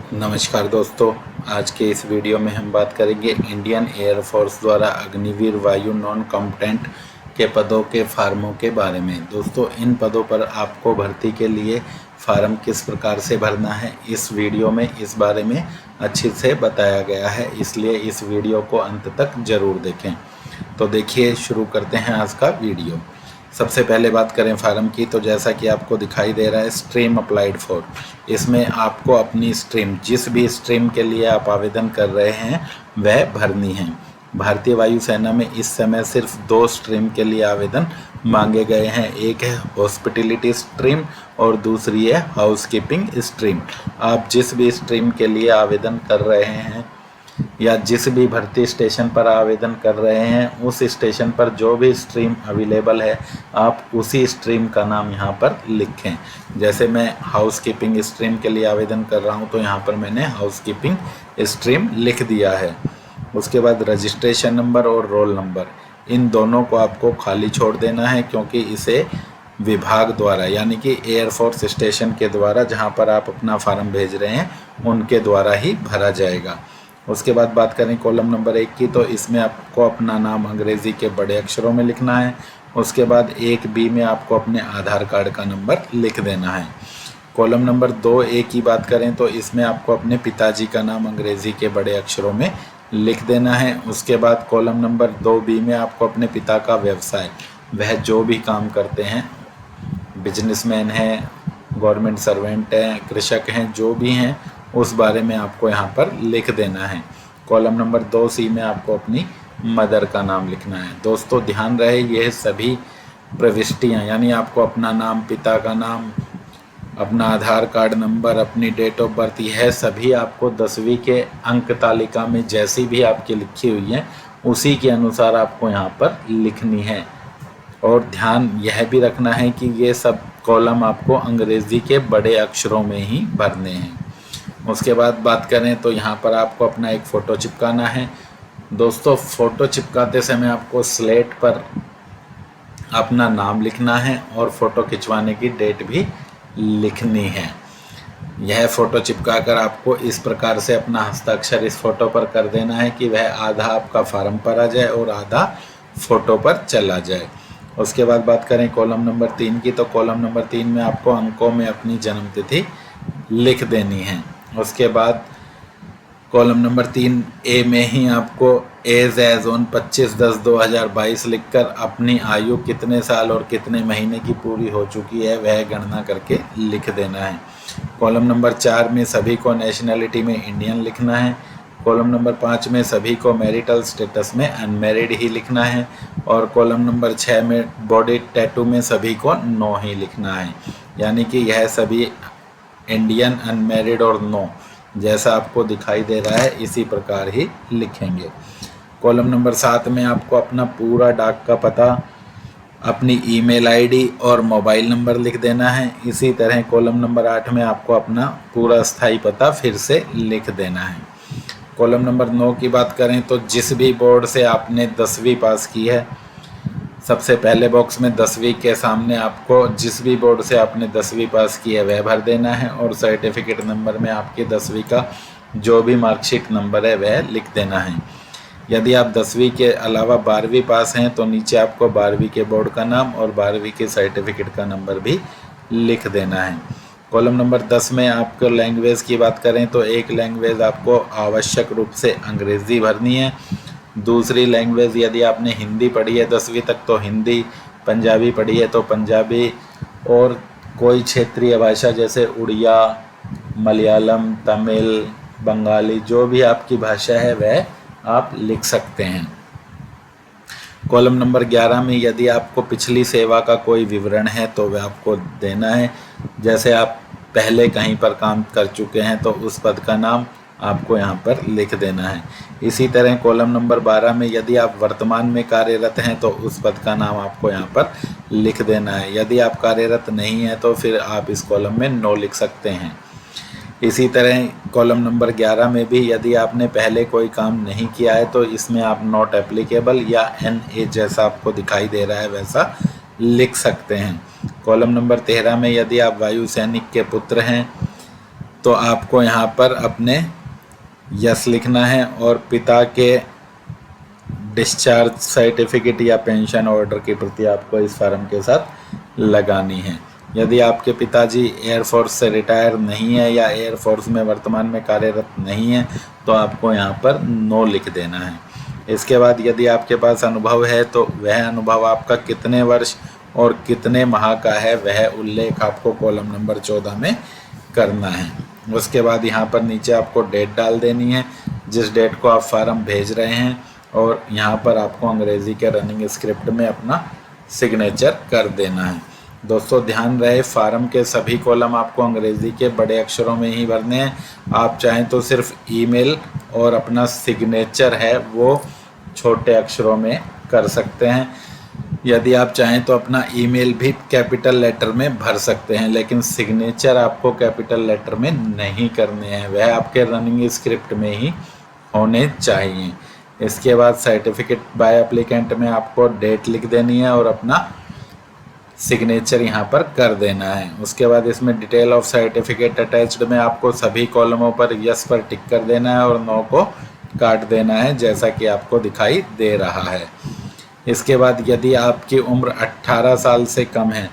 नमस्कार दोस्तों, आज के इस वीडियो में हम बात करेंगे इंडियन एयर फोर्स द्वारा अग्निवीर वायु नॉन कॉम्बैटेंट के पदों के फार्मों के बारे में। दोस्तों, इन पदों पर आपको भर्ती के लिए फार्म किस प्रकार से भरना है, इस वीडियो में इस बारे में अच्छे से बताया गया है, इसलिए इस वीडियो को अंत तक ज़रूर देखें। तो देखिए, शुरू करते हैं आज का वीडियो। सबसे पहले बात करें फार्म की, तो जैसा कि आपको दिखाई दे रहा है स्ट्रीम अप्लाइड फॉर, इसमें आपको अपनी स्ट्रीम, जिस भी स्ट्रीम के लिए आप आवेदन कर रहे हैं वह भरनी है। भारतीय वायुसेना में इस समय सिर्फ 2 स्ट्रीम के लिए आवेदन मांगे गए हैं, एक है हॉस्पिटैलिटी स्ट्रीम और दूसरी है हाउसकीपिंग स्ट्रीम। आप जिस भी स्ट्रीम के लिए आवेदन कर रहे हैं या जिस भी भर्ती स्टेशन पर आवेदन कर रहे हैं, उस स्टेशन पर जो भी स्ट्रीम अवेलेबल है आप उसी स्ट्रीम का नाम यहाँ पर लिखें। जैसे मैं हाउसकीपिंग स्ट्रीम के लिए आवेदन कर रहा हूँ तो यहाँ पर मैंने हाउसकीपिंग स्ट्रीम लिख दिया है। उसके बाद रजिस्ट्रेशन नंबर और रोल नंबर, इन दोनों को आपको खाली छोड़ देना है, क्योंकि इसे विभाग द्वारा यानी कि एयरफोर्स स्टेशन के द्वारा जहाँ पर आप अपना फार्म भेज रहे हैं उनके द्वारा ही भरा जाएगा। उसके बाद बात करें कॉलम नंबर 1 की, तो इसमें आपको अपना नाम अंग्रेज़ी के बड़े अक्षरों में लिखना है। उसके बाद 1B में आपको अपने आधार कार्ड का नंबर लिख देना है। कॉलम नंबर 2A की बात करें तो इसमें आपको अपने पिताजी का नाम अंग्रेज़ी के बड़े अक्षरों में लिख देना है। उसके बाद कॉलम नंबर 2B में आपको अपने पिता का व्यवसाय, वह जो भी काम करते हैं, बिजनेसमैन हैं, गवर्नमेंट सर्वेंट हैं, कृषक हैं, जो भी हैं, उस बारे में आपको यहाँ पर लिख देना है। कॉलम नंबर 2C में आपको अपनी मदर का नाम लिखना है। दोस्तों, ध्यान रहे यह सभी प्रविष्टियाँ यानी आपको अपना नाम, पिता का नाम, अपना आधार कार्ड नंबर, अपनी डेट ऑफ बर्थ, यह सभी आपको 10वीं के अंक तालिका में जैसी भी आपकी लिखी हुई है उसी के अनुसार आपको यहाँ पर लिखनी है। और ध्यान यह भी रखना है कि ये सब कॉलम आपको अंग्रेज़ी के बड़े अक्षरों में ही भरने हैं। उसके बाद बात करें तो यहाँ पर आपको अपना एक फ़ोटो चिपकाना है। दोस्तों, फ़ोटो चिपकाते समय आपको स्लेट पर अपना नाम लिखना है और फ़ोटो खिंचवाने की डेट भी लिखनी है। यह फ़ोटो चिपकाकर आपको इस प्रकार से अपना हस्ताक्षर इस फ़ोटो पर कर देना है कि वह आधा आपका फार्म पर आ जाए और आधा फ़ोटो पर चला जाए। उसके बाद बात करें कॉलम नंबर 3 की, तो कॉलम नंबर 3 में आपको अंकों में अपनी जन्मतिथि लिख देनी है। उसके बाद कॉलम नंबर 3A में ही आपको एज ऑन 25/10/2022 लिखकर अपनी आयु कितने साल और कितने महीने की पूरी हो चुकी है वह गणना करके लिख देना है। कॉलम नंबर 4 में सभी को नेशनैलिटी में इंडियन लिखना है। कॉलम नंबर 5 में सभी को मैरिटल स्टेटस में अनमैरिड ही लिखना है। और कॉलम नंबर 6 में बॉडी टैटू में सभी को नो ही लिखना है, यानी कि यह सभी इंडियन, अनमैरिड और नो जैसा आपको दिखाई दे रहा है इसी प्रकार ही लिखेंगे। कॉलम नंबर 7 में आपको अपना पूरा डाक का पता, अपनी ईमेल आईडी और मोबाइल नंबर लिख देना है। इसी तरह कॉलम नंबर 8 में आपको अपना पूरा स्थायी पता फिर से लिख देना है। कॉलम नंबर 9 की बात करें तो जिस भी बोर्ड से आपने 10वीं पास की है, सबसे पहले बॉक्स में 10वीं के सामने आपको जिस भी बोर्ड से आपने 10वीं पास की है वह भर देना है और सर्टिफिकेट नंबर में आपके 10वीं का जो भी मार्कशीट नंबर है वह लिख देना है। यदि आप 10वीं के अलावा 12वीं पास हैं तो नीचे आपको 12वीं के बोर्ड का नाम और 12वीं के सर्टिफिकेट का नंबर भी लिख देना है। कॉलम नंबर 10 में आपको लैंग्वेज की बात करें तो एक लैंग्वेज आपको आवश्यक रूप से अंग्रेज़ी भरनी है। दूसरी लैंग्वेज, यदि आपने हिंदी पढ़ी है 10वीं तक तो हिंदी, पंजाबी पढ़ी है तो पंजाबी, और कोई क्षेत्रीय भाषा जैसे उड़िया, मलयालम, तमिल, बंगाली, जो भी आपकी भाषा है वह आप लिख सकते हैं। कॉलम नंबर 11 में यदि आपको पिछली सेवा का कोई विवरण है तो वह आपको देना है। जैसे आप पहले कहीं पर काम कर चुके हैं तो उस पद का नाम आपको यहाँ पर लिख देना है। इसी तरह कॉलम नंबर 12 में यदि आप वर्तमान में कार्यरत हैं तो उस पद का नाम आपको यहाँ पर लिख देना है। यदि आप कार्यरत नहीं हैं तो फिर आप इस कॉलम में नो लिख सकते हैं। इसी तरह कॉलम नंबर 11 में भी यदि आपने पहले कोई काम नहीं किया है तो इसमें आप नॉट एप्लीकेबल या NA जैसा आपको दिखाई दे रहा है वैसा लिख सकते हैं। कॉलम नंबर 13 में यदि आप वायु सैनिक के पुत्र हैं तो आपको यहाँ पर अपने यस लिखना है और पिता के डिस्चार्ज सर्टिफिकेट या पेंशन ऑर्डर की प्रति आपको इस फार्म के साथ लगानी है। यदि आपके पिताजी एयरफोर्स से रिटायर नहीं है या एयरफोर्स में वर्तमान में कार्यरत नहीं है तो आपको यहाँ पर नो लिख देना है। इसके बाद यदि आपके पास अनुभव है तो वह अनुभव आपका कितने वर्ष और कितने माह का है वह उल्लेख आपको कॉलम नंबर 14 में करना है। उसके बाद यहाँ पर नीचे आपको डेट डाल देनी है जिस डेट को आप फार्म भेज रहे हैं और यहाँ पर आपको अंग्रेज़ी के रनिंग स्क्रिप्ट में अपना सिग्नेचर कर देना है। दोस्तों ध्यान रहे फार्म के सभी कॉलम आपको अंग्रेज़ी के बड़े अक्षरों में ही भरने हैं। आप चाहें तो सिर्फ ईमेल और अपना सिग्नेचर है वो छोटे अक्षरों में कर सकते हैं। यदि आप चाहें तो अपना ईमेल भी कैपिटल लेटर में भर सकते हैं, लेकिन सिग्नेचर आपको कैपिटल लेटर में नहीं करने हैं, वह आपके रनिंग स्क्रिप्ट में ही होने चाहिए। इसके बाद सर्टिफिकेट बाय एप्लीकेंट में आपको डेट लिख देनी है और अपना सिग्नेचर यहाँ पर कर देना है। उसके बाद इसमें डिटेल ऑफ सर्टिफिकेट अटैच्ड में आपको सभी कॉलमों पर यस पर टिक कर देना है और नो को काट देना है जैसा कि आपको दिखाई दे रहा है। इसके बाद यदि आपकी उम्र 18 साल से कम है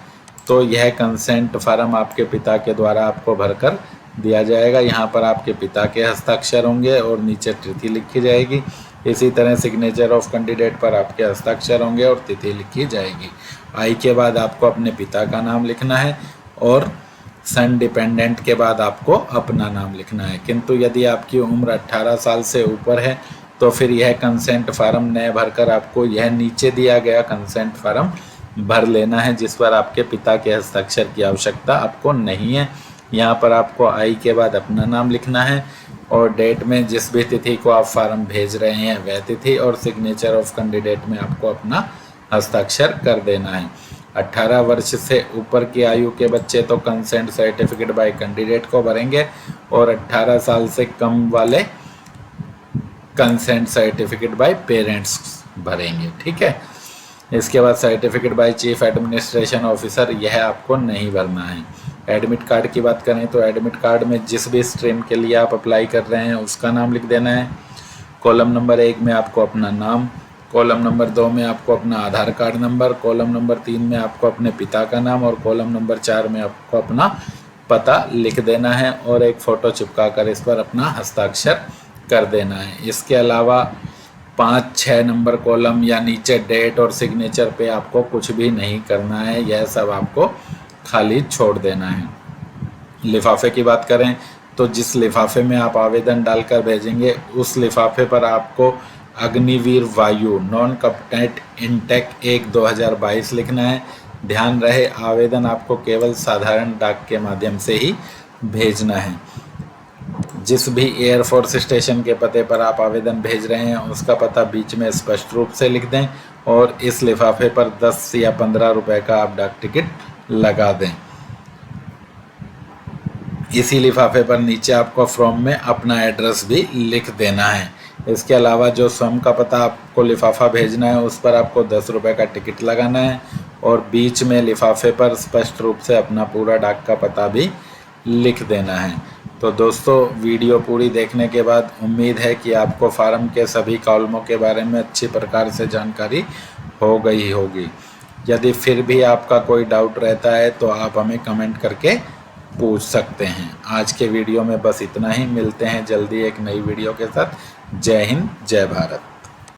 तो यह कंसेंट फार्म आपके पिता के द्वारा आपको भरकर दिया जाएगा। यहाँ पर आपके पिता के हस्ताक्षर होंगे और नीचे तिथि लिखी जाएगी। इसी तरह सिग्नेचर ऑफ कैंडिडेट पर आपके हस्ताक्षर होंगे और तिथि लिखी जाएगी। आई के बाद आपको अपने पिता का नाम लिखना है और सन डिपेंडेंट के बाद आपको अपना नाम लिखना है। किंतु यदि आपकी उम्र 18 साल से ऊपर है तो फिर यह कंसेंट फार्म नए भरकर आपको यह नीचे दिया गया कंसेंट फार्म भर लेना है जिस पर आपके पिता के हस्ताक्षर की आवश्यकता आपको नहीं है। यहाँ पर आपको आई के बाद अपना नाम लिखना है और डेट में जिस भी तिथि को आप फार्म भेज रहे हैं वह तिथि और सिग्नेचर ऑफ कैंडिडेट में आपको अपना हस्ताक्षर कर देना है। 18 वर्ष से ऊपर की आयु के बच्चे तो कंसेंट सर्टिफिकेट बाय कैंडिडेट को भरेंगे और 18 साल से कम वाले कंसेंट सर्टिफिकेट बाय पेरेंट्स भरेंगे। ठीक है। इसके बाद certificate by chief administration officer यह आपको नहीं भरना है। एडमिट कार्ड की बात करें तो एडमिट कार्ड में जिस भी स्ट्रीम के लिए आप अप्लाई कर रहे हैं उसका नाम लिख देना है। कॉलम नंबर 1 में आपको अपना नाम, कॉलम नंबर 2 में आपको अपना आधार कार्ड नंबर, कॉलम नंबर 3 में आपको अपने पिता का नाम और कॉलम नंबर 4 में आपको अपना पता लिख देना है और एक फ़ोटो चिपका कर इस पर अपना हस्ताक्षर कर देना है। इसके अलावा 5-6 नंबर कॉलम या नीचे डेट और सिग्नेचर पे आपको कुछ भी नहीं करना है, यह सब आपको खाली छोड़ देना है। लिफाफे की बात करें तो जिस लिफाफे में आप आवेदन डालकर भेजेंगे उस लिफाफे पर आपको अग्निवीर वायु नॉन कॉम्पैटेंट इनटेक 1/2022 लिखना है। ध्यान रहे आवेदन आपको केवल साधारण डाक के माध्यम से ही भेजना है। जिस भी एयरफोर्स स्टेशन के पते पर आप आवेदन भेज रहे हैं उसका पता बीच में स्पष्ट रूप से लिख दें और इस लिफाफे पर 10 या 15 रुपए का आप डाक टिकट लगा दें। इसी लिफाफे पर नीचे आपको फॉर्म में अपना एड्रेस भी लिख देना है। इसके अलावा जो स्वयं का पता आपको लिफाफा भेजना है उस पर आपको 10 रुपये का टिकट लगाना है और बीच में लिफाफे पर स्पष्ट रूप से अपना पूरा डाक का पता भी लिख देना है। तो दोस्तों वीडियो पूरी देखने के बाद उम्मीद है कि आपको फार्म के सभी कॉलमों के बारे में अच्छी प्रकार से जानकारी हो गई होगी। यदि फिर भी आपका कोई डाउट रहता है तो आप हमें कमेंट करके पूछ सकते हैं। आज के वीडियो में बस इतना ही। मिलते हैं जल्दी एक नई वीडियो के साथ। जय हिंद, जय भारत।